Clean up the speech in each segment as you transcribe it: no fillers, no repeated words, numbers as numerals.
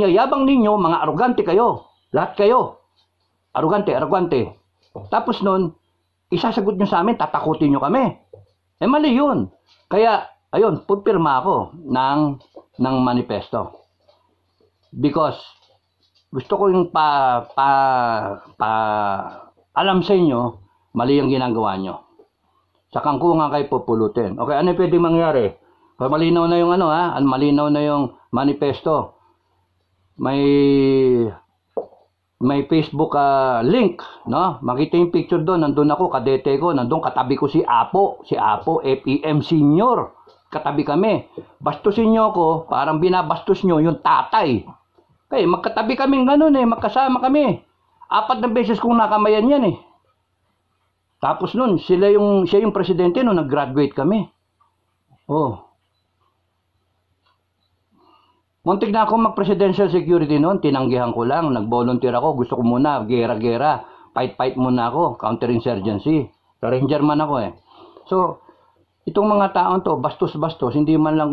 yabang ninyo, mga arugante kayo. Lahat kayo. Arugante. Tapos nun, isasagot nyo sa amin, tatakutin nyo kami. Mali yun. Kaya, ayun, pupirma ako ng manifesto. Because, gusto ko yung alam sa inyo, mali ang ginagawa nyo. Sa kangkungan kayo pupulutin. Okay, ano pwede mangyari? Malinaw na yung malinaw na yung manifesto. May Facebook link, no? Makita yung picture doon, nandun ako, kadete ko, nandun katabi ko si Apo, FEM Senior. Katabi kami. Bastusin nyo ako, parang binabastos nyo yung tatay. Okay, magkatabi kaming ganun magkasama kami. 4 na beses kong nakamayan yan Tapos nun, siya yung presidente nung nag-graduate kami. Muntik na ako mag-presidential security noon, tinanggihan ko lang, nag-volunteer ako, gusto ko muna, gera-gera, fight muna ako, counterinsurgency. Ranger man ako So, itong mga taon to, bastos-bastos, hindi man lang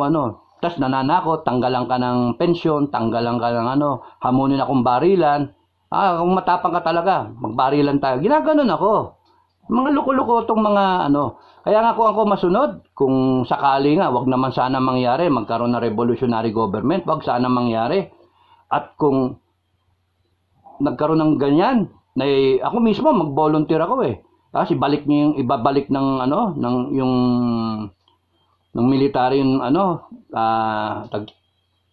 tas nananakot, tanggalan ka ng pensyon, tanggalan ka ng hamunin akong barilan. Kung matapang ka talaga, magbarilan tayo. Ginaganon ako. Mga loko-loko itong mga Kaya nga ako masunod, kung sakali nga, wag naman sana mangyari, magkaroon ng revolutionary government, wag sana mangyari. At kung nagkaroon ng ganyan, ako mismo mag-volunteer ako Kasi ibabalik ng ng military yung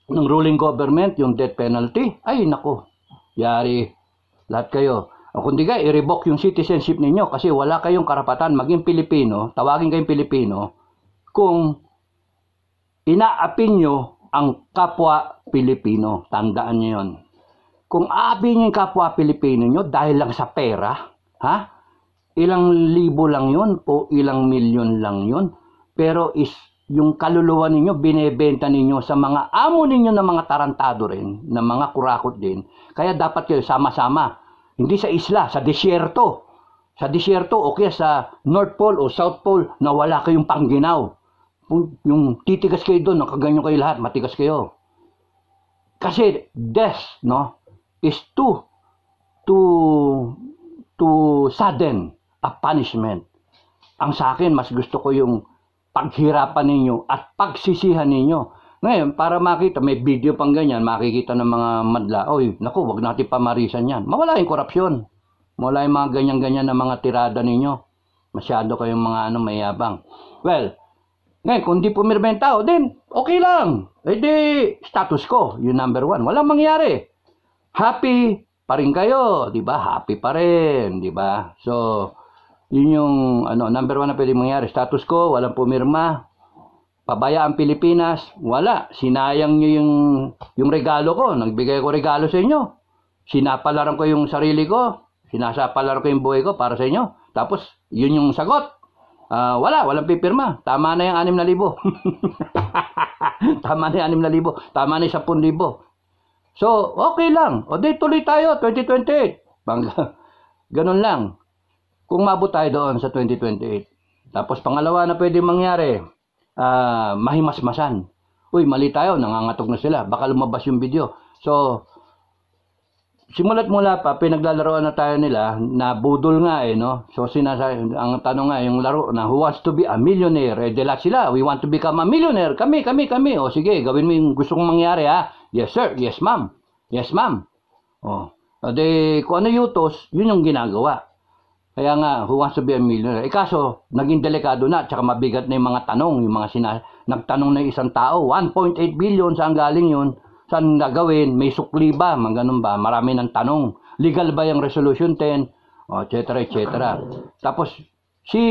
ng ruling government, yung death penalty. Ay nako, yari lahat kayo. Kundi ka, i-revoke yung citizenship ninyo kasi wala kayong karapatan maging Pilipino, tawagin kayong Pilipino, kung inaapin nyo ang kapwa Pilipino. Tandaan nyo yun. Kung aapin nyo yung kapwa Pilipino nyo dahil lang sa pera, ilang libo lang yun o ilang milyon lang yun, pero yung kaluluwa ninyo, binebenta ninyo sa mga amo ninyo na mga tarantado rin, na mga kurakot din. Kaya dapat kayo sama-sama. Hindi sa isla, sa disyerto. Sa disyerto o kaya sa North Pole o South Pole na wala kayong pangginaw. Yung titigas kayo doon, nakaganyo kayo lahat, matigas kayo. Kasi death, is too sudden a punishment. Ang sa akin, mas gusto ko yung paghirapan ninyo at pagsisihan ninyo. Ngayon, para makita, may video pang ganyan, makikita ng mga madla, naku, wag natin pamarisan yan. Mawala yung korupsyon. Mawala yung mga ganyan-ganyan na mga tirada ninyo. Masyado kayong mga mayabang. Well, ngayon, kung di pumirma yung tao, then, okay lang. Status quo, yung number 1. Walang mangyari. Happy pa rin kayo, di ba? Happy pa rin, di ba? So, yun yung, number 1 na pwede mangyari. Status quo, walang pumirma. Pabaya ang Pilipinas, wala. Sinayang nyo yung regalo ko. Nagbigay ko regalo sa inyo. Sinapalaran ko yung sarili ko. Sinasapalaran ko yung buhay ko para sa inyo. Tapos, yun yung sagot. Walang pipirma. Tama na yung 6,000. Tama na yung 6,000. Tama na yung 10,000. So, okay lang. O di, tuloy tayo, 2028. Ganun lang. Kung mabot tayo doon sa 2028. Tapos, pangalawa na pwede mangyari, mahimasmasan. Mali tayo, nangangatog na sila. Baka lumabas yung video. So, simula't mula pa, pinaglalaroan na tayo nila, na budol nga So, ang tanong nga, yung laro na, who wants to be a millionaire? Lahat sila, we want to become a millionaire. Kami. O sige, gawin mo yung gusto kong mangyari, Yes, sir. Yes, ma'am. Yes, ma'am. Kung ano yutos, yun yung ginagawa. Kaya nga, who wants to be a millionaire? Kaso, naging delikado na, tsaka mabigat na yung mga tanong, yung mga nagtanong na isang tao, 1.8 billion, saan galing yun? Saan gagawin? May sukli ba? Ganun ba? Marami ng tanong. Legal ba yung Resolution 10? etc. Tapos, si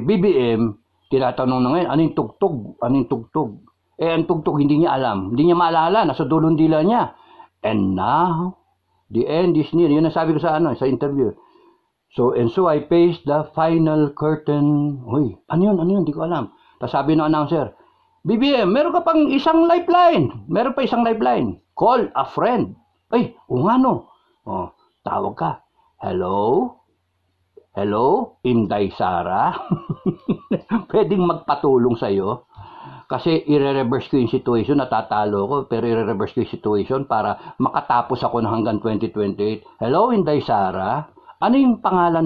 BBM, tinatanong na ngayon, anong tugtog? Ang tugtog, hindi niya alam. Hindi niya maalala, nasa dulong dila niya. And now, the end is near. Yun ang sabi ko sa interview. So I paste the final curtain. Ano yun? Hindi ko alam. Tapos sabi ng announcer, BBM, meron ka pang isang lifeline. Meron pa isang lifeline. Call a friend. Tawag ka. Hello, Inday Sara. Pwedeng magpatulong sa'yo. Kasi i-reverse ko yung situation, natatalo ko, pero i-reverse ko yung situation para makatapos ako ng hanggang 2028. Hello, Inday Sara? Ano yung pangalan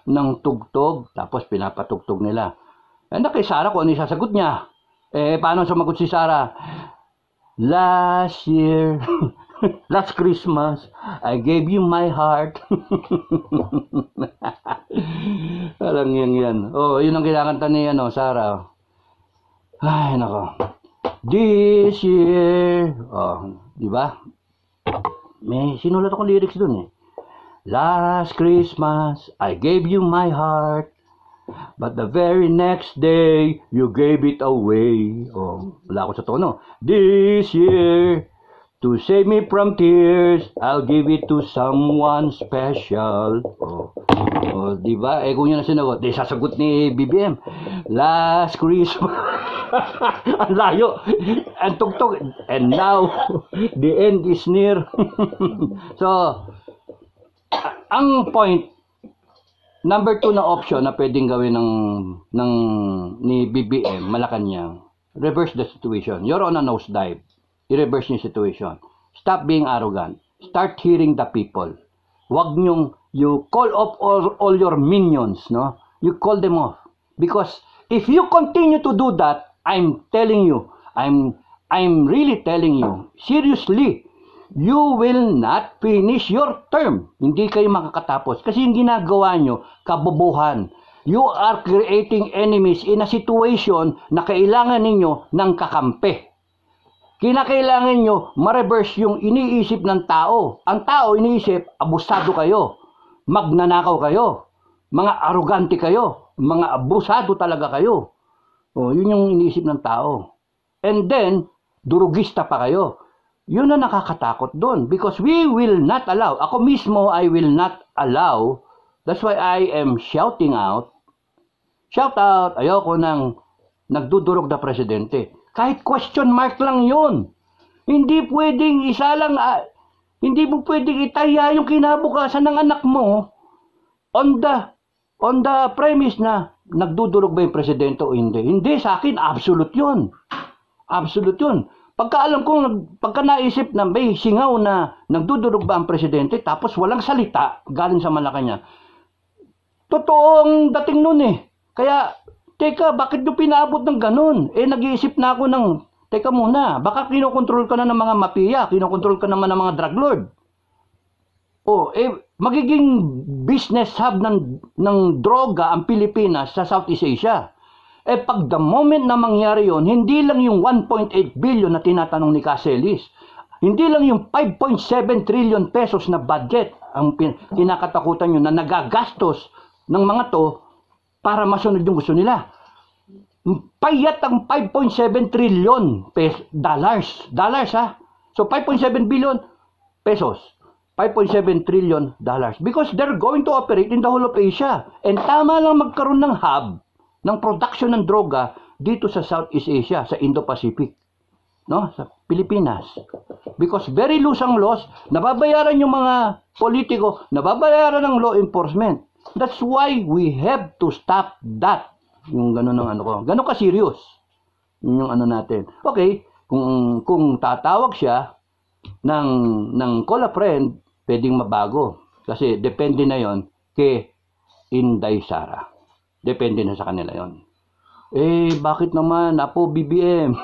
ng tugtog? Tapos pinapatugtog nila. Kay Sara kung ano yung sasagot niya. Paano sumagot si Sara? Last year, last Christmas, I gave you my heart. Parang yan. Oh, yun ang kinakanta ni Sara. Ay, nako. This year. Oh, di ba? May sinulat akong lyrics dun eh. Last Christmas, I gave you my heart. But the very next day, you gave it away. Oh, wala ako sa tono. This year, to save me from tears, I'll give it to someone special. Oh, di ba? Kung yun ang sinagot, sasagot ni BBM. Last Christmas. Ang layo. Ang tugtog. And now, the end is near. So, ang point, number 2 na option na pwedeng gawin ni BBM, Malacanang, reverse the situation. You're on a nosedive. I-reverse yung situation. Stop being arrogant. Start hearing the people. Wag niyong, you call off all your minions, no? You call them off. Because if you continue to do that, I'm telling you, I'm really telling you, seriously, you will not finish your term. Hindi kayo makakatapos. Kasi yung ginagawa nyo, kabobohan. You are creating enemies in a situation na kailangan ninyo ng kakampi. Kinakailangan nyo ma-reverse yung iniisip ng tao. Ang tao iniisip, abusado kayo, magnanakaw kayo, mga arrogante kayo, mga abusado talaga kayo. Yun yung iniisip ng tao. And then, durugista pa kayo. Yun na nakakatakot doon. Because we will not allow. Ako mismo, I will not allow. That's why I am shouting out. Shout out, ayoko nang nagdudurog na presidente. Kahit question mark lang yun. Hindi pwedeng isa lang, hindi mo pwedeng itaya yung kinabukasan ng anak mo on the premise na nagdudurog ba yung presidente o hindi. Hindi, sa akin, absolute yun. Absolute yun. Pagka naisip na may singaw na nagdudurog ba ang presidente tapos walang salita galing sa Malacanang, totoong dating nun eh. Kaya, teka, bakit nyo pinaabot ng ganun? Nag-iisip na ako ng, teka muna, baka kinokontrol ka na ng mga mafia, kinokontrol ka naman ng mga drug lord. Magiging business hub ng droga ang Pilipinas sa Southeast Asia. Pag the moment na mangyari yon, hindi lang yung 1.8 billion na tinatanong ni Caselis, hindi lang yung 5.7 trillion pesos na budget ang kinakatakutan nyo na nagagastos ng mga to para masunod yung gusto nila. Payat ang 5.7 trillion dollars. Dollars ha? So 5.7 billion pesos. 5.7 trillion dollars. Because they're going to operate in the whole of Asia. And tama lang magkaroon ng hub ng production ng droga dito sa Southeast Asia, sa Indo-Pacific. No? Sa Pilipinas. Because very loose ang laws, nababayaran yung mga politiko, nababayaran ng law enforcement. That's why we have to stop that. Yung gano'n ng ano ko. Gano'n ka serious. Yun yung ano natin. Okay, kung tatawag siya ng call a friend, pwedeng mabago. Kasi depende na yon kay Inday Sara. Depende na sa kanila yon. Bakit naman? Apo, BBM.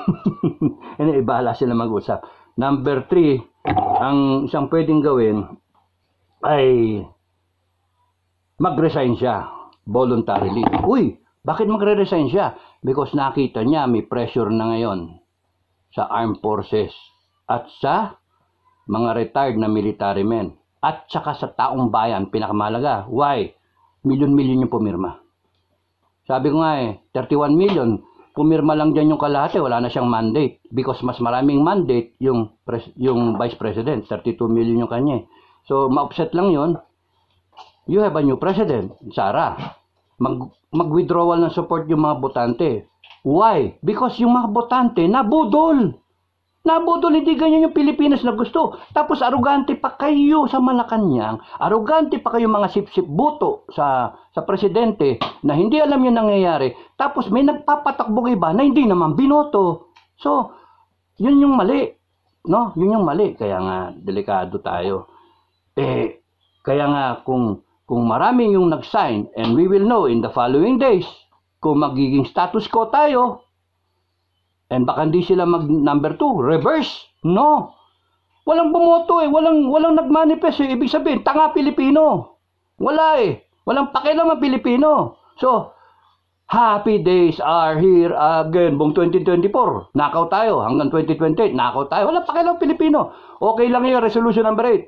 Bahala sila mag-usap. Number 3, ang isang pwedeng gawin ay mag-resign siya voluntarily. Bakit magre-resign siya? Because nakita niya may pressure na ngayon sa armed forces at sa mga retired na military men at saka sa taong bayan, pinakamalaga. Why? Milyon-milyon yung pumirma. Sabi ko nga 31 million, pumirma lang dyan yung kalahati, wala na siyang mandate. Because mas maraming mandate yung Vice President, 32 million yung kanya. So, ma-offset lang yun. You have a new president, Sara. Mag-withdrawal ng support yung mga botante. Why? Because yung mga botante nabudol. Nabudol, hindi ganyan yung Pilipinas na gusto. Tapos arugante pa kayo sa Malacanang, arugante pa kayo mga sip-sip buto sa presidente na hindi alam yung nangyayari. Tapos may nagpapatakbong iba na hindi naman binoto. So, yun yung mali. No? Yun yung mali. Kaya nga, delikado tayo. Kaya nga, kung maraming yung nag-sign, and we will know in the following days, kung magiging status quo tayo, and baka hindi sila mag number 2, reverse. No. Walang bumoto walang nagmanifest Ibig sabihin, tanga Pilipino. Wala Walang pakialam ang Pilipino. So, happy days are here again. Buong 2024, nakaw tayo. Hanggang 2028, nakaw tayo. Walang pakialam Pilipino. Okay lang yung resolution number 8,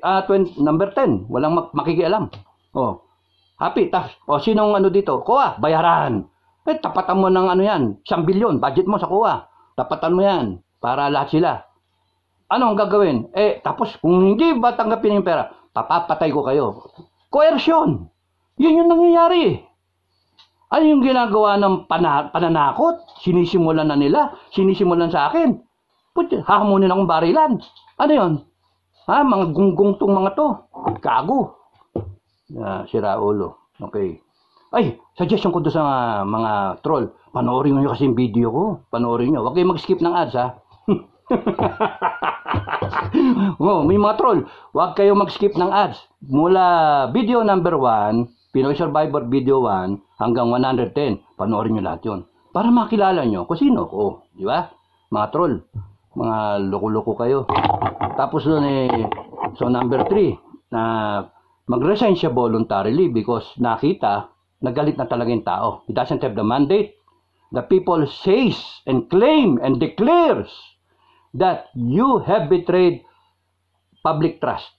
number 10. Walang makikialam. Oh. Happy. Sinong dito? Kuha, bayaran. Tapatan mo ng yan, 1 bilyon, budget mo sa kuha. Tapatan mo yan para lahat sila. Ano ang gagawin? Tapos kung hindi ba tanggapin yung pera, papapatay ko kayo. Coercion. Yun yung nangyayari. Ano yung ginagawa ng pananakot? Sinisimulan na nila. Sinisimulan sa akin. Hahamunin akong barilan. Ano yun? Mga gunggong tong mga to. Kago. Sira ulo. Okay. Suggestion ko doon sa mga troll. Panoorin nyo kasi yung video ko. Panoorin nyo. Huwag kayong mag-skip ng ads, ha? May mga troll. Huwag kayong mag-skip ng ads. Mula video number 1, Pinoy Survivor video 1, hanggang 110. Panoorin nyo lahat yun. Para makilala nyo kung sino ko. Di ba? Mga troll. Mga loko-loko kayo. Tapos doon so number 3, na mag-resign siya voluntarily because nakita nagalit na talaga yung tao. He doesn't have the mandate. The people says and claim and declares that you have betrayed public trust.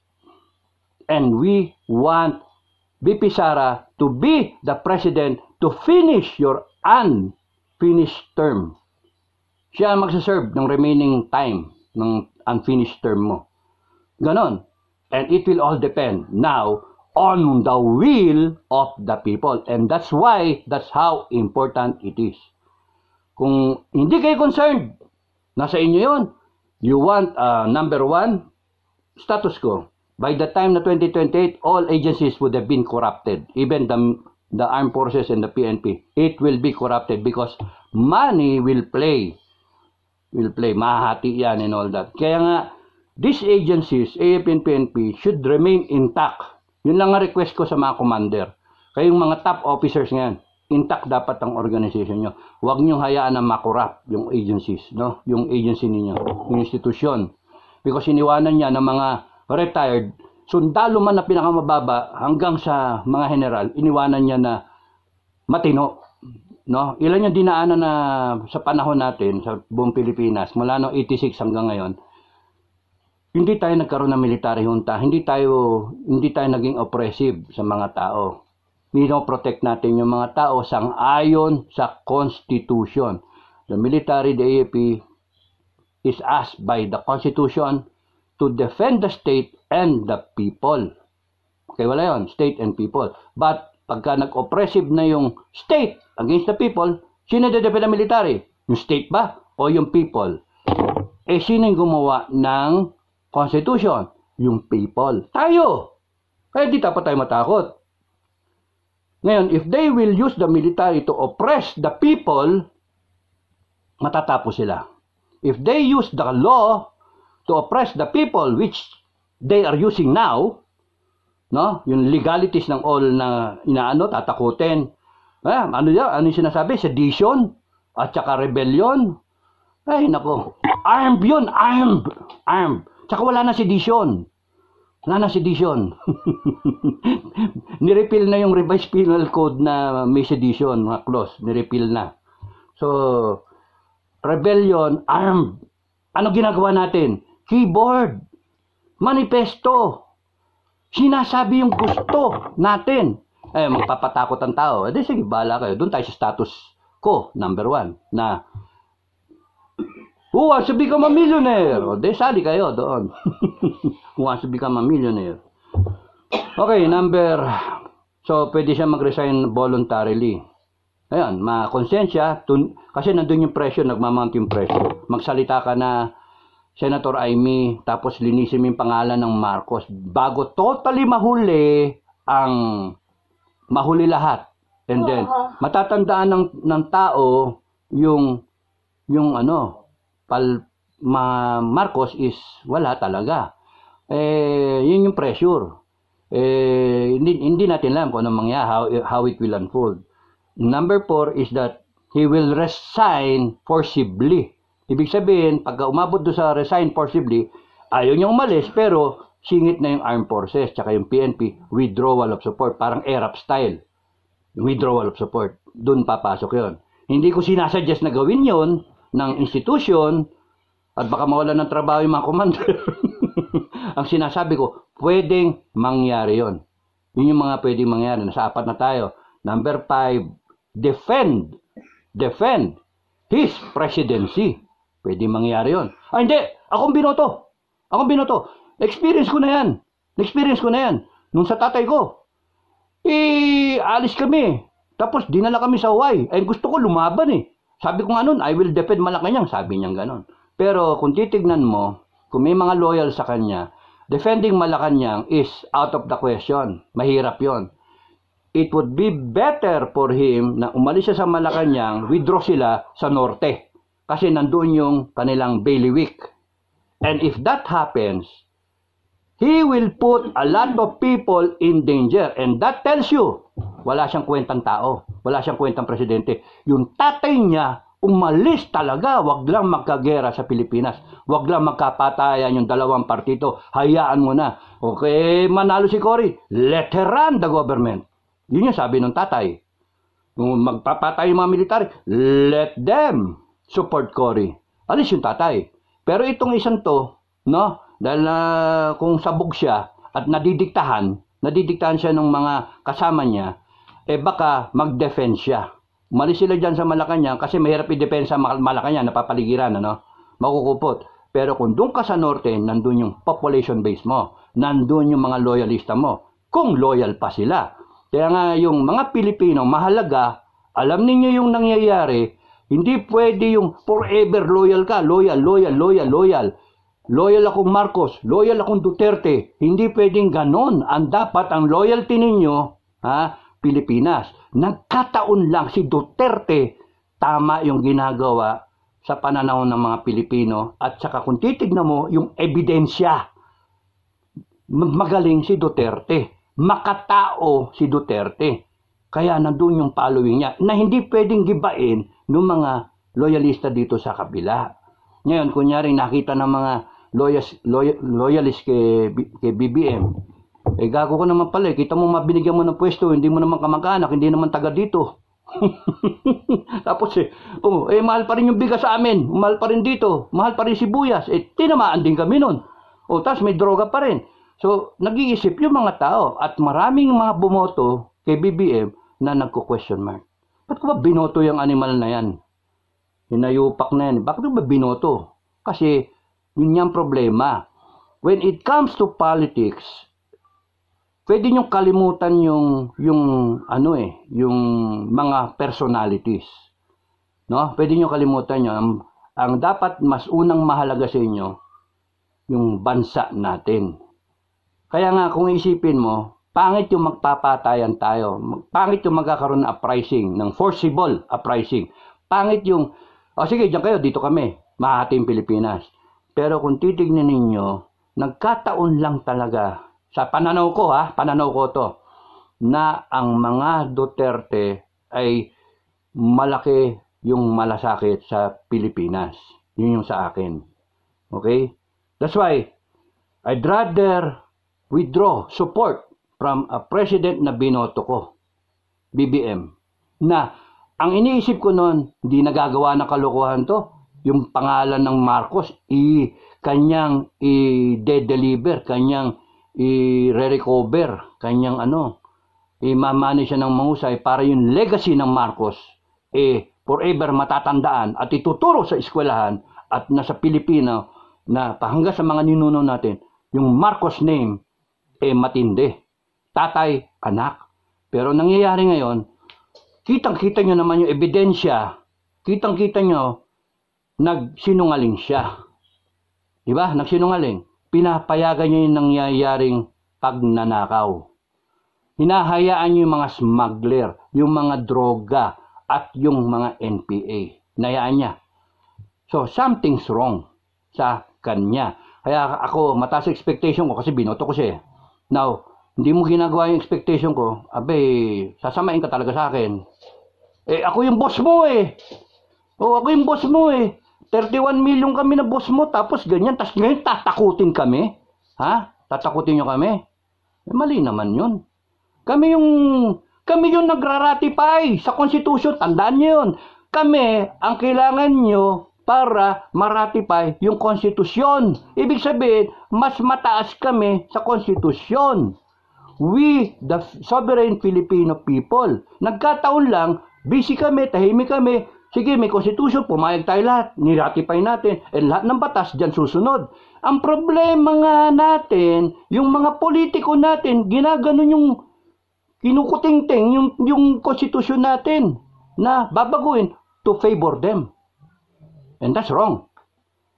And we want VP Sara to be the president to finish your unfinished term. Siya ang magsaserve ng remaining time ng unfinished term mo. Ganon. And it will all depend now on the will of the people. And that's how important it is. Kung hindi kayo concerned, nasa inyo yun. You want number 1, status quo. By the time na 2028, all agencies would have been corrupted. Even the armed forces and the PNP. It will be corrupted because money will play. Mahati yan and all that. Kaya nga, these agencies, AFP and PNP, should remain intact. Yun lang ang request ko sa mga commander. Kayong mga top officers ngayon, intact dapat ang organization nyo. Huwag nyo hayaan na makorrupt yung agencies, no? Yung agency ninyo, yung institusyon. Because iniwanan niya ng mga retired, sundalo man na pinakamababa hanggang sa mga general, iniwanan niya na matino. No? Ilan yung dinaanan na sa panahon natin, sa buong Pilipinas, mula no 86 hanggang ngayon, hindi tayo nagkaroon ng military junta, hindi tayo naging oppressive sa mga tao. Pino-protect natin yung mga tao sang-ayon sa Constitution. The military, the AFP, is asked by the Constitution to defend the state and the people. Okay, wala yun, state and people. But pagka nag-oppressive na yung state against the people, sino de-defend ang military? Yung state ba o yung people? Sino yung gumawa ng Constitution? Yung people. Tayo! Kaya di dapat tayo matakot. Ngayon, if they will use the military to oppress the people, matatapos sila. If they use the law to oppress the people, which they are using now, no? Yung legalities ng all na tatakutin. Ano yung sinasabi? Sedition at saka rebellion. Ay, nako. Armed yun, armed. Tsaka wala na sedition. Nirepeal na yung revised penal code na may sedition, mga clause. Nirepeal na. So, rebellion, armed. Ano ginagawa natin? Keyboard. Manifesto. Sinasabi yung gusto natin. Magpapatakot ang tao. Sige, bahala kayo. Doon tayo sa status quo, number 1, na who wants to become a millionaire? Sali kayo doon. Who wants to become a millionaire? Okay, so pwede siya mag-resign voluntarily. Ayan, makonsensya, kasi nandun yung pressure, nagmamount yung pressure. Magsalita ka na Senator Amy, tapos linisin mo yung pangalan ng Marcos bago totally mahuli lahat. And then, matatandaan ng tao yung Marcos is wala talaga. Yun yung pressure. Hindi natin alam kung anong mangyari, how it will unfold. Number 4 is that he will resign forcibly. Ibig sabihin, pagka umabot doon sa resign forcibly, ayaw niya umalis, pero singit na yung armed forces, tsaka yung PNP, withdrawal of support. Parang ERAP style. Withdrawal of support. Doon papasok yon. Hindi ko sinasuggest na gawin yon ng institution, at baka mawalan ng trabaho yung mga commander. Ang sinasabi ko, pwedeng mangyari yon. Yun yung mga pwedeng mangyari. Nasa 4 na tayo. Number 5, defend his presidency. Pwede mangyari yon. Hindi, akong binoto. Experience ko na yan. Nung sa tatay ko, alis kami. Tapos dinala kami sa Hawaii. Gusto ko lumaban eh. Sabi ko nga nun, I will defend Malacanang. Sabi niya ganon. Pero kung titignan mo, kung may mga loyal sa kanya, defending Malacanang is out of the question. Mahirap yon. It would be better for him na umalis siya sa Malacanang, withdraw sila sa norte. Kasi nandun yung kanilang bailiwick. And if that happens, he will put a lot of people in danger. And that tells you, wala siyang kwentang tao. Wala siyang kwentang presidente. Yung tatay niya, umalis talaga. Wag lang magkagera sa Pilipinas. Wag lang magkapatayan yung dalawang partido. Hayaan mo na. Okay, manalo si Cory. Let her run the government. Yun yung sabi ng tatay. Kung magpapatay yung mga military, let them support Cory. Alis yung tatay. Pero itong isang to, no? Dahil kung sabog siya at nadidiktahan siya ng mga kasama niya, baka mag-defend siya. Umalis sila dyan sa Malacanang kasi mahirap i-depensa sa Malacanang, napapaligiran, ano? Makukupot. Pero kung doon ka sa norte, nandun yung population base mo. Nandun yung mga loyalista mo. Kung loyal pa sila. Kaya nga yung mga Pilipino, mahalaga, alam ninyo yung nangyayari, hindi pwede yung forever loyal ka. Loyal. Loyal akong Marcos, loyal akong Duterte. Hindi pwedeng ganon. Ang dapat, ang loyalty ninyo, Pilipinas. Nagkataon lang si Duterte, tama yung ginagawa sa pananaw ng mga Pilipino. At saka kung titignan mo, yung ebidensya, magaling si Duterte. Makatao si Duterte. Kaya nandun yung following niya na hindi pwedeng gibain ng mga loyalista dito sa kabila. Ngayon, kunyari nakita ng mga loyalist kay BBM, gago ko naman pala, kita mo mabinigyan mo ng pwesto, hindi mo naman kamag-anak, hindi naman taga dito. Tapos mahal pa rin yung bigas sa amin, mahal pa rin dito, mahal pa rin sibuyas, tinamaan din kami nun. Tapos may droga pa rin. So, nag-iisip yung mga tao at maraming mga bumoto kay BBM na nagko-question mark. Ba't ko ba binoto yung animal na yan? Hinayupak na yan. Bakit ko ba binoto? Kasi, yun yung problema. When it comes to politics, pwede nyo kalimutan yung mga personalities. No? Pwede nyo kalimutan yun. Ang dapat mas unang mahalaga sa inyo, yung bansa natin. Kaya nga, kung isipin mo, pangit yung magpapatayan tayo. Pangit yung magkakaroon ng uprising, ng forcible uprising. Pangit yung, sige, diyan kayo, dito kami, mahating Pilipinas. Pero kung titignan ninyo, nagkataon lang talaga, sa pananaw ko to, na ang mga Duterte ay malaki yung malasakit sa Pilipinas. Yun yung sa akin. Okay? That's why, I'd rather withdraw support from a president na binoto ko, BBM, na ang iniisip ko noon, hindi nagagawa ng kalokohan to, yung pangalan ng Marcos, kanyang i-deliver, kanyang i-recover, kanyang imamani siya ng mahusay para yung legacy ng Marcos, forever matatandaan at ituturo sa eskwelahan at nasa Pilipino na hanggang sa mga ninuno natin, yung Marcos name, matindi. Tatay, anak. Pero nangyayari ngayon, kitang-kita nyo naman yung ebidensya, kitang-kita nyo, nagsinungaling siya. Di ba? Nagsinungaling. Pinapayagan niyo yung nangyayaring pagnanakaw. Hinahayaan niyo yung mga smuggler, yung mga droga, at yung mga NPA. Hinayaan niya. So, something's wrong sa kanya. Kaya ako, mataas expectation ko kasi binoto ko siya. Now, hindi mo ginagawa yung expectation ko, sasamain ka talaga sa akin. Ako yung boss mo ako yung boss mo 31 million kami na boss mo, tapos ganyan, tapos ngayon tatakutin kami? Ha? Tatakutin nyo kami? Mali naman yun. Kami yung nagra-ratify sa Constitution, tandaan nyo yun. Kami, ang kailangan nyo para ma-ratify yung Constitution. Ibig sabihin, mas mataas kami sa Constitution. We, the sovereign Filipino people. Nagkataon lang, busy kami, tahimik kami. Sige, may Constitution, pumayag tayo lahat, ni-ratify natin, lahat ng batas dyan susunod. Ang problema nga natin, yung mga politiko natin, ginaganon yung kinukutingting yung Constitution natin na babaguhin to favor them. And that's wrong.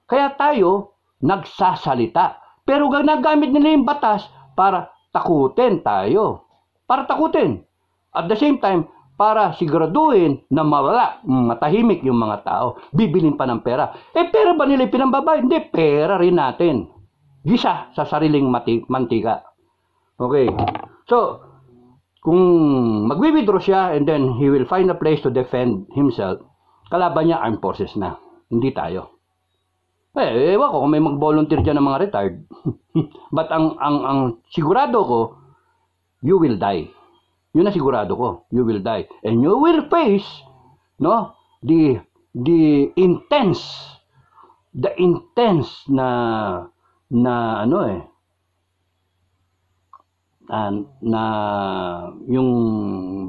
Kaya tayo nagsasalita. Pero ginagamit nila yung batas para takutin tayo. Para takutin. At the same time, para siguraduhin na mawala, matahimik yung mga tao. Bibilin pa ng pera. Pera ba nila pinambaba? Hindi, pera rin natin. Gisa sa sariling mantika. Okay. So, kung magwi-withdraw siya and then he will find a place to defend himself, kalaban niya armed forces na. Hindi tayo. Ewan ko kung may mag-volunteer dyan ng mga retired. But ang sigurado ko, you will die. Yun na sigurado ko. You will die. And you will face, no, the intense na yung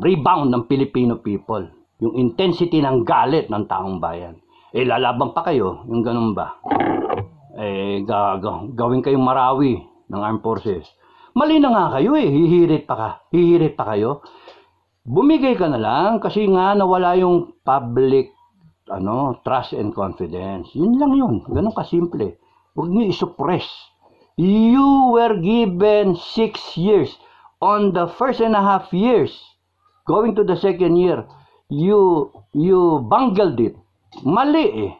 rebound ng Filipino people. Yung intensity ng galit ng taong bayan. Lalaban pa kayo, yung ganun ba? Gawin kayong Marawi ng armed forces. Mali na nga kayo hihirit pa kayo. Bumigay ka na lang kasi nga nawala yung public trust and confidence. Yun lang yun. Ganun kasimple. Huwag niyo isuppress. You were given 6 years. On the first and a half years, going to the second year, you bungled it. Mali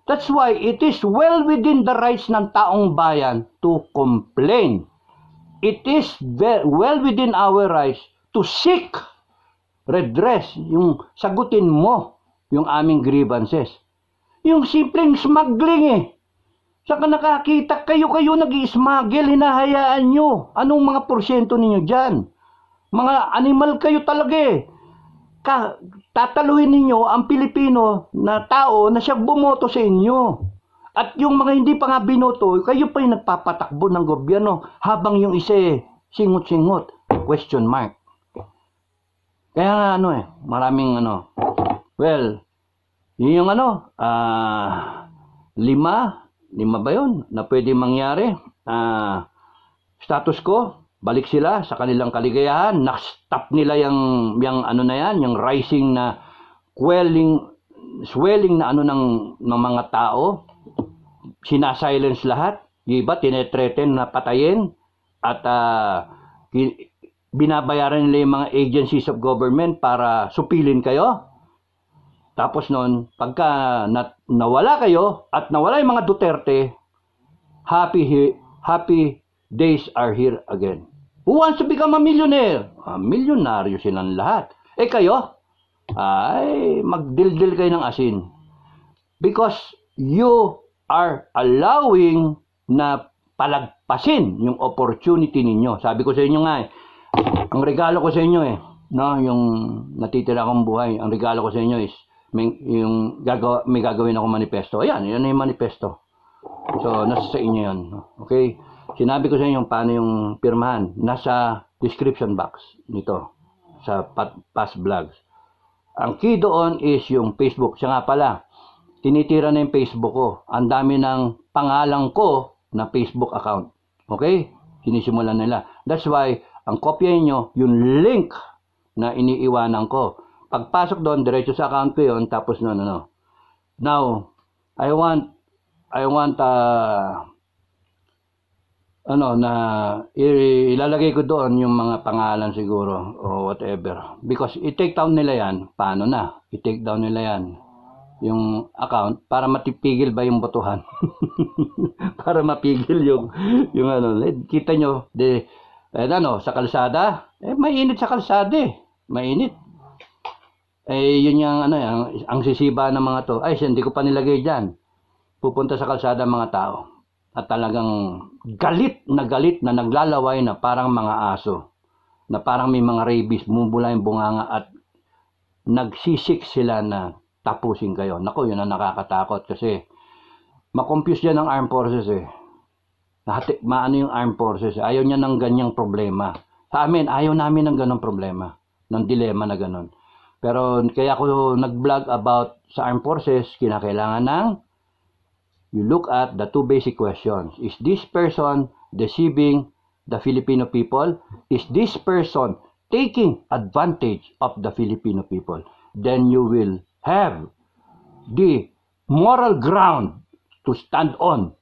That's why it is well within the rights ng taong bayan to complain. It is well within our rights to seek redress. Yung sagutin mo yung aming grievances. Yung simpleng smuggling Saka nakakita kayo nag-i-smuggle, hinahayaan nyo. Anong mga porsyento ninyo dyan? Mga animal kayo talaga tataluhin ninyo ang Pilipino na tao na siya bumoto sa inyo. At yung mga hindi pa nga binoto, kayo pa yung nagpapatakbo ng gobyerno habang yung isa singot-singot. Question mark. Kaya maraming well, yun yung lima ba yun na pwede mangyari? Status quo, balik sila sa kanilang kaligayahan, na-stop nila yung rising na swelling na ng mga tao, sinasilence lahat, yung iba tinethreaten na patayin, at binabayaran nila yung mga agencies of government para supilin kayo. Tapos noon, pagka nawala kayo at nawala yung mga Duterte, happy days are here again. Who wants to become a millionaire? Milyonaryo silang lahat. Kayo, magdildil kayo ng asin. Because you are allowing na palagpasin yung opportunity ninyo. Sabi ko sa inyo nga ang regalo ko sa inyo yung natitira kong buhay, ang regalo ko sa inyo is may gagawin ako manifesto. Ayan, yan yung manifesto. So, nasa sa inyo yun. Okay? Sinabi ko sa inyo paano yung pirmahan. Nasa description box nito. Sa past vlogs. Ang key doon is yung Facebook. Siya nga pala, tinitira na yung Facebook ko. Ang dami ng pangalan ko na Facebook account. Okay? Sinisimulan nila. That's why, ang kopya nyo, yung link na iniiwanan ko. Pagpasok doon, diretso sa account ko yun, tapos Now, I want I want na ilalagay ko doon yung mga pangalan siguro o whatever. Because i-take down nila yan, paano na? I-take down nila yan yung account para matipigil ba yung botohan? Para mapigil yung kita nyo, sa kalsada, mainit sa kalsada mainit. Yun yung ang sisiba ng mga to. Ay, hindi ko pa nilagay dyan. Pupunta sa kalsada mga tao. At talagang galit na naglalaway na parang mga aso. Na parang may mga rabies, bumubula yung bunganga at nagsisik sila na tapusin kayo. Naku, yun ang nakakatakot kasi makompuse yan ng armed forces Maano yung armed forces. Ayaw niya ng ganyang problema. Sa amin, ayaw namin ng ganyang problema. Ng dilema na ganon. Pero kaya ako nag-vlog about sa armed forces, kinakailangan ng you look at the two basic questions. Is this person deceiving the Filipino people? Is this person taking advantage of the Filipino people? Then you will have the moral ground to stand on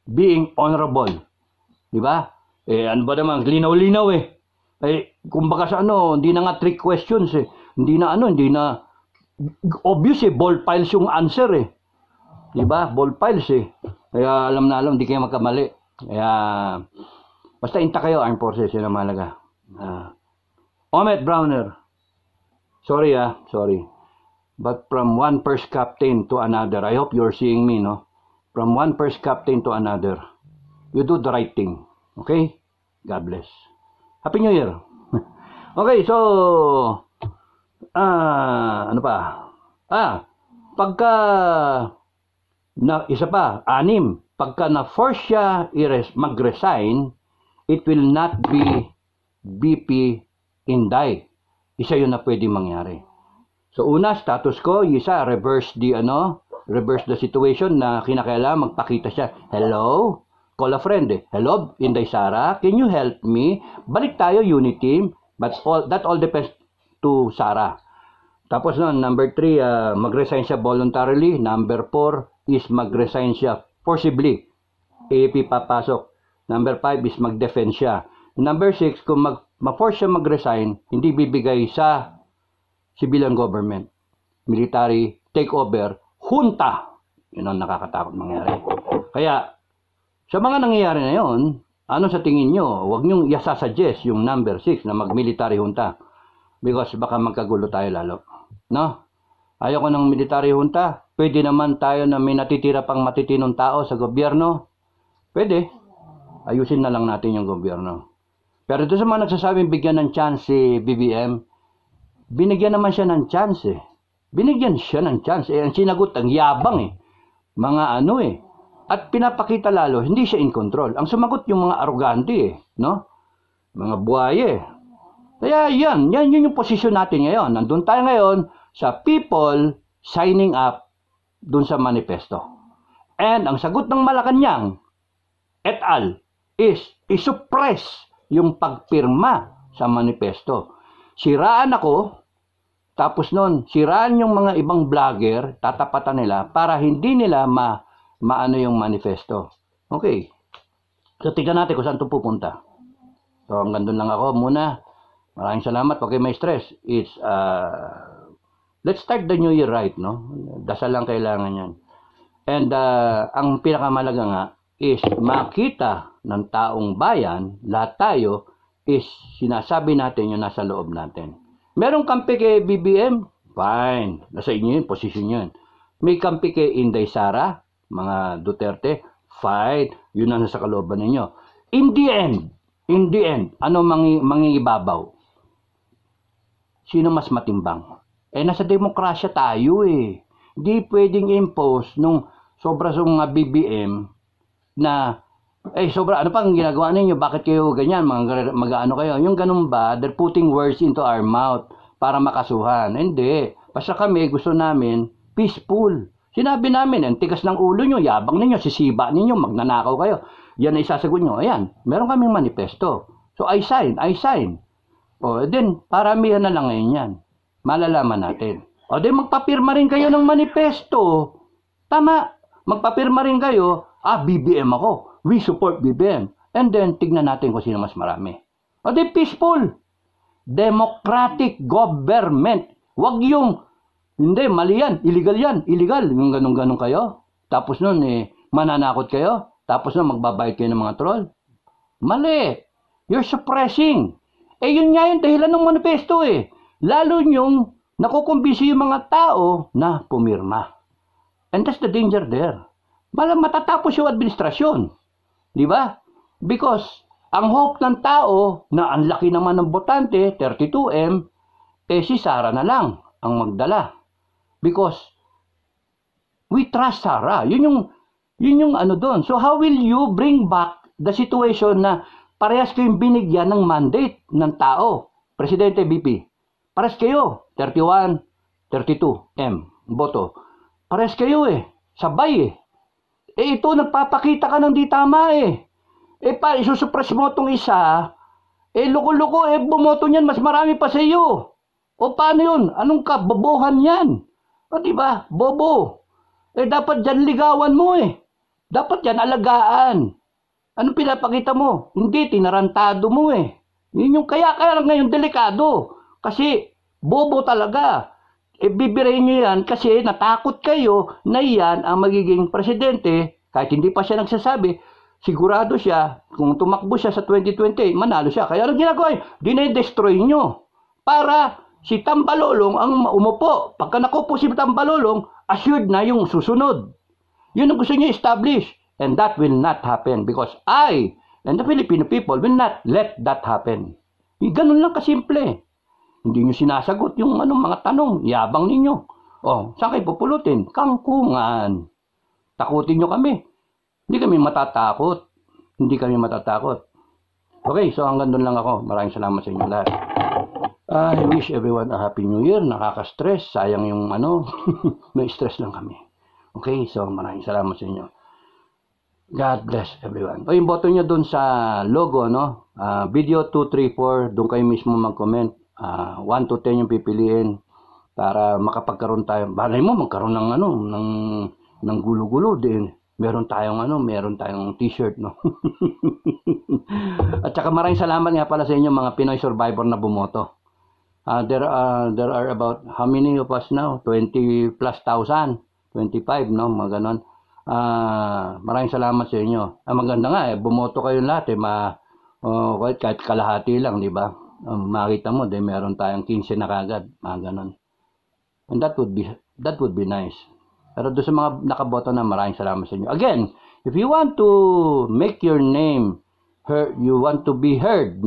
being honorable. Diba? Ano ba naman? Linaw-linaw kumbaga sa hindi na nga trick questions Hindi na obvious ball piles yung answer Diba? Ball piles Kaya alam, hindi kayo magkamali. Kaya, basta inta kayo, armed forces, yun ang mahalaga. Omet Browner. Sorry. But from one first captain to another, I hope you're seeing me, no? From one first captain to another, you do the right thing. Okay? God bless. Happy New Year. Okay, so, ano pa? Pagka isa pa, 6. Pagka na-force siya mag-resign, it will not be BP Inday. Isa yun na pwede mangyari. So una, status ko, reverse the situation na kinakailangan magpakita siya. Hello? Call a friend Hello, Inday Sara, can you help me? Balik tayo, unit team. But that all depends to Sara. Tapos number 3, mag-resign siya voluntarily. Number 4 is mag-resign siya forcibly. AAP papasok. Number 5 is mag-defend siya. Number 6, kung ma-force siya mag-resign, hindi bibigay sa civilian government. Military takeover, junta. Yun ang nakakatakot mangyari. Kaya, sa mga nangyayari na yun, ano sa tingin nyo? Huwag nyo i-suggest yung number 6 na mag-military junta. Because baka magkagulo tayo lalo. No? Ayoko ng military junta. Pwede naman tayo na may natitira pang matitinong tao sa gobyerno. Pwede. Ayusin na lang natin yung gobyerno. Pero ito sa mga nagsasabing bigyan ng chance si BBM, binigyan naman siya ng chance Binigyan siya ng chance. Ang sinagot, ang yabang Mga At pinapakita lalo, hindi siya in control. Ang sumagot yung mga arrogante no? Mga buwaye. Kaya yun yung posisyon natin ngayon. Nandun tayo ngayon sa people signing up dun sa manifesto. And ang sagot ng Malacanang et al. Is isuppress yung pagpirma sa manifesto. Siraan ako, tapos nun, siraan yung mga ibang vlogger, tatapatan nila para hindi nila maano yung manifesto. Okay. So, tignan natin kung saan ito pupunta. So, hanggang doon lang ako muna. Maraming salamat. Huwag kayo may stress. It's, let's start the new year right, no? Dasal lang kailangan yan. And, ang pinakamalaga nga is makita ng taong bayan, lahat tayo, is sinasabi natin yung nasa loob natin. Merong kampi kay BBM? Fine. Nasa inyo yun, posisyon yun. May kampi kay Inday Sara? Mga Duterte, fine, yun ang nasa kalooban ninyo. In the end, ano mangingibabaw? Sino mas matimbang? Nasa demokrasya tayo Hindi pwedeng impose nung sobra sa mga BBM na, sobra, ano pang ginagawa ninyo? Bakit kayo ganyan? Mag-ano kayo? Yung ganun ba, they're putting words into our mouth para makasuhan. Hindi. Basta kami, gusto namin, peaceful. Sinabi namin, ang tigas ng ulo nyo, yabang ninyo, sisiba ninyo, magnanakaw kayo. Yan ay isasagot nyo. Ayan, meron kaming manifesto. So, I sign. O, then, paramihan na lang ngayon yan. Malalaman natin. O, then, magpapirma rin kayo ng manifesto. Tama. magpapirma rin kayo, BBM ako. We support BBM. And then, tignan natin kung sino mas marami. O di peaceful. Democratic government. Wag yung, hindi, mali yan, illegal. Yung ganun-ganun kayo. Tapos nun, mananakot kayo. Tapos nun, magbabayad kayo ng mga troll. Mali. You're suppressing. Yun nga yung dahilan ng manifesto Lalo yung nakukumbisi yung mga tao na pumirma. And that's the danger there. Matatapos yung administrasyon. Di ba? Because ang hope ng tao na ang laki naman ng botante, 32M, si Sara na lang ang magdala. Because we trust Sara. Yun yung ano doon. So how will you bring back the situation na parehas kayong binigyan ng mandate ng tao? Presidente, BP. Parehas kayo. 31, 32M. Boto. Parehas kayo Sabay ito, nagpapakita ka ng di tama isusupress mo itong isa, loko-loko, bumoto niyan, mas marami pa sa iyo. O paano yun? Anong kabobohan yan? O diba? Bobo. Dapat dyan ligawan mo Dapat dyan alagaan. Anong pinapakita mo? Hindi, tinarantado mo Yun yung kaya ngayon delikado. Kasi, bobo talaga. Bibirahin nyo yan kasi natakot kayo na yan ang magiging presidente. Kahit hindi pa siya nagsasabi, sigurado siya, kung tumakbo siya sa 2020, manalo siya. Kaya ano ginagawa nyo? Dinedestroy nyo. Para si Tambalolong ang umupo. Pagka nakupo si Tambalolong, assured na yung susunod. Yun ang gusto nyo establish. And that will not happen because I and the Filipino people will not let that happen. Ganun lang kasimple. Hindi nyo sinasagot yung mga tanong. Yabang ninyo. Saan kayo pupulutin? Kangkungan. Takutin nyo kami. Hindi kami matatakot. Okay, so hanggang doon lang ako. Maraming salamat sa inyo lahat. I wish everyone a happy new year. Nakaka-stress. Sayang yung may stress lang kami. Okay, so maraming salamat sa inyo. God bless everyone. Yung boto nyo doon sa logo, video 2, 3, 4, doon kayo mismo mag-comment. 1 to 10 yung pipiliin para makapagkaroon tayo. Balay mo magkaroon ng gulo-gulo din. Meron tayong t-shirt, At saka maraming salamat nga pala sa inyo mga Pinoy survivor na bumoto. There are about how many of us now? 20 plus thousand, 25, mga ganon. Maraming salamat sa inyo. Maganda nga bumoto kayo lahat kahit kalahati lang, di ba? Makita mo, meron tayong 15 na kagad, mga ganon. And that would be nice. Pero doon sa mga nakaboto na, maraming salamat sa inyo. Again, if you want to make your name heard, you want to be heard,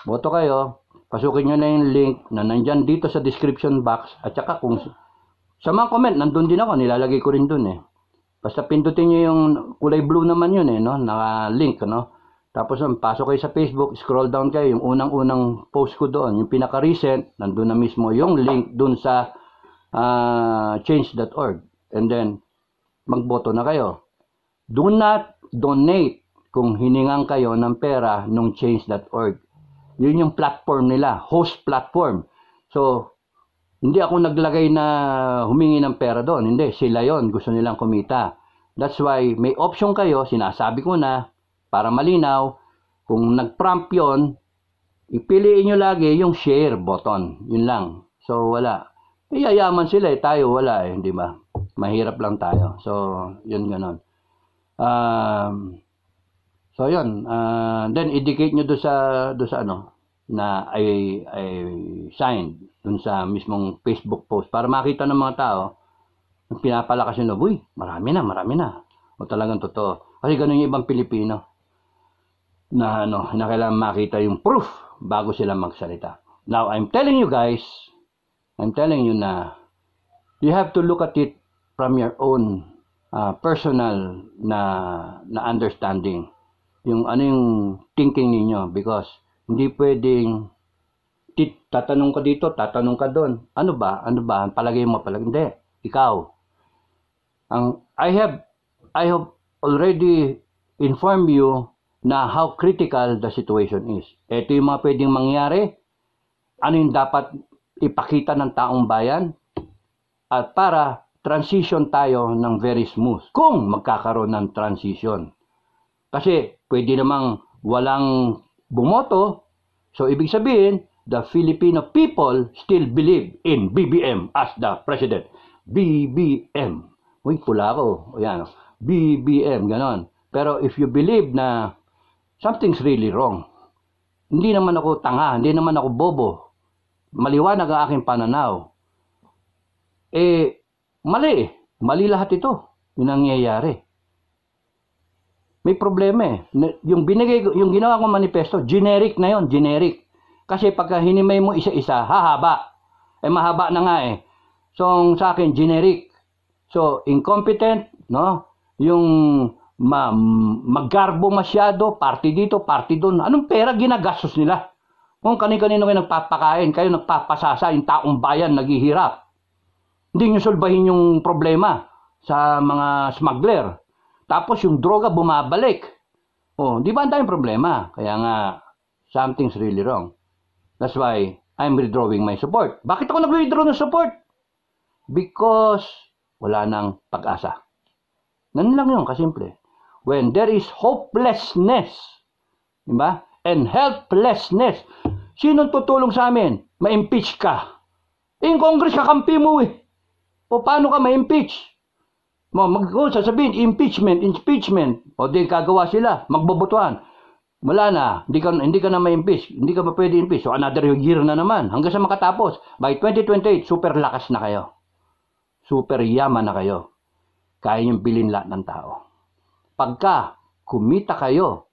boto kayo, pasukin nyo na yung link na nandyan dito sa description box. At saka kung sa mga comment, nandun din ako, nilalagay ko rin dun Basta pindutin nyo yung kulay blue naman yun naka-link, Tapos pasok kayo sa Facebook, scroll down kayo, yung unang-unang post ko doon, yung pinaka-recent, nandun na mismo yung link doon sa change.org. And then, magboto na kayo. Do not donate kung hiningan kayo ng pera nung change.org. Yun yung platform nila, host platform. So, hindi ako naglagay na humingi ng pera doon. Hindi, sila yon, gusto nilang kumita. That's why may option kayo, sinasabi ko na, para malinaw, kung nag-prompt yun, ipiliin nyo lagi yung share button. Yun lang. So, wala. Yayaman sila tayo wala di ba? Mahirap lang tayo. So, yun ganon. So, yun. Then, indicate nyo doon sa na I signed doon sa mismong Facebook post para makita ng mga tao, pinapalakas nyo, uy, marami na. O talagang totoo. Kasi ganun yung ibang Pilipino. Na kailangan makita yung proof bago sila magsalita. Now, I'm telling you na you have to look at it from your own personal na understanding. Yung yung thinking ninyo, because hindi pwedeng tatanong ka dito, tatanong ka doon. Ano ba? Palagay mo. Hindi. Ikaw. I have already informed you na how critical the situation is. Ito yung mga pwedeng mangyari. Ano yung dapat ipakita ng taong bayan? At para transition tayo ng very smooth kung magkakaroon ng transition. Kasi pwede namang walang bumoto, so ibig sabihin, the Filipino people still believe in BBM as the president. BBM. Uy, pula ako. Ayan, BBM, ganon. Pero if you believe na something's really wrong, hindi naman ako tanga, hindi naman ako bobo, maliwanag ang aking pananaw, mali. Mali lahat ito. Yung nangyayari. May problema eh. Yung ginawa kong manifesto, generic na yon, generic. Kasi pagka hinimay mo isa-isa, hahaba. Mahaba na nga eh. So, sa akin, generic. So, incompetent, no? Yung maggarbo masyado, party dito, party doon. Anong pera ginagastos nila? Kung kanino kayo nagpapakain, kayo nagpapasasa, yung taong bayan naghihirap. Hindi nyo solbahin yung problema sa mga smuggler. Tapos yung droga bumabalik. Di ba ang tayong problema? Kaya nga, something's really wrong. That's why I'm withdrawing my support. Bakit ako nag-withdraw ng support? Because wala nang pag-asa. Ganun lang yun, kasimple. When there is hopelessness, diba? And helplessness, sinong tutulong sa amin? Ma-impeach ka. Yung Congress kakampi mo eh. O paano ka ma-impeach? Sasabihin, impeachment. O di kagawa sila, magbobotohan. Wala na, hindi ka na ma-impeach. Hindi ka pa pwede impeach. So another year na naman. Hanggang sa makatapos. By 2028, super lakas na kayo. Super yaman na kayo. Kaya niyong bilhin lahat ng tao. Pagka kumita kayo,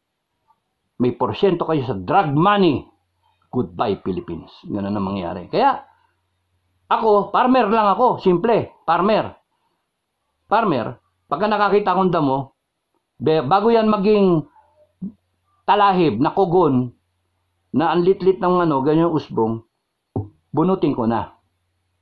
may porsyento kayo sa drug money, goodbye Philippines. Ganun ang mangyari. Kaya, ako, farmer lang ako. Simple, farmer. Farmer, pagka nakakita akong damo, bago yan maging talahib, na kugon, na ang lit-lit ng ganyan usbong, bunutin ko na.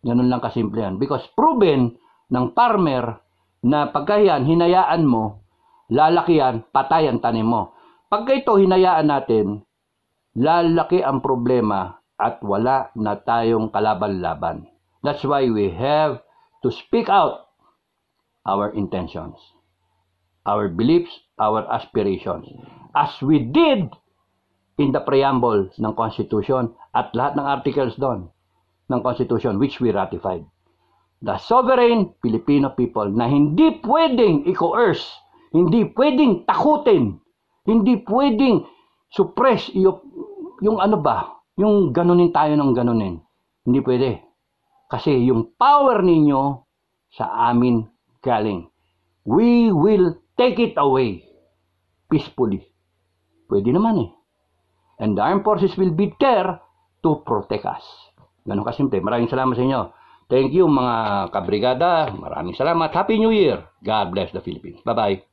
Ganun lang kasimple yan. Because proven ng farmer na pagka yan, hinayaan mo, lalaki yan, patay ang tanim mo. Pagka ito hinayaan natin, lalaki ang problema at wala na tayong kalaban-laban. That's why we have to speak out our intentions, our beliefs, our aspirations. As we did in the preamble ng Constitution at lahat ng articles doon ng Constitution which we ratified. The sovereign Filipino people na hindi pwedeng i-coerce, hindi pwedeng takutin, hindi pwedeng suppress yung yung ganunin tayo ng ganunin. Hindi pwede. Kasi yung power ninyo sa amin galing. We will take it away peacefully. Pwede naman eh. And the armed forces will be there to protect us. Ganun kasimple. Maraming salamat sa inyo. Thank you mga kabrigada. Maraming salamat. Happy New Year. God bless the Philippines. Bye-bye.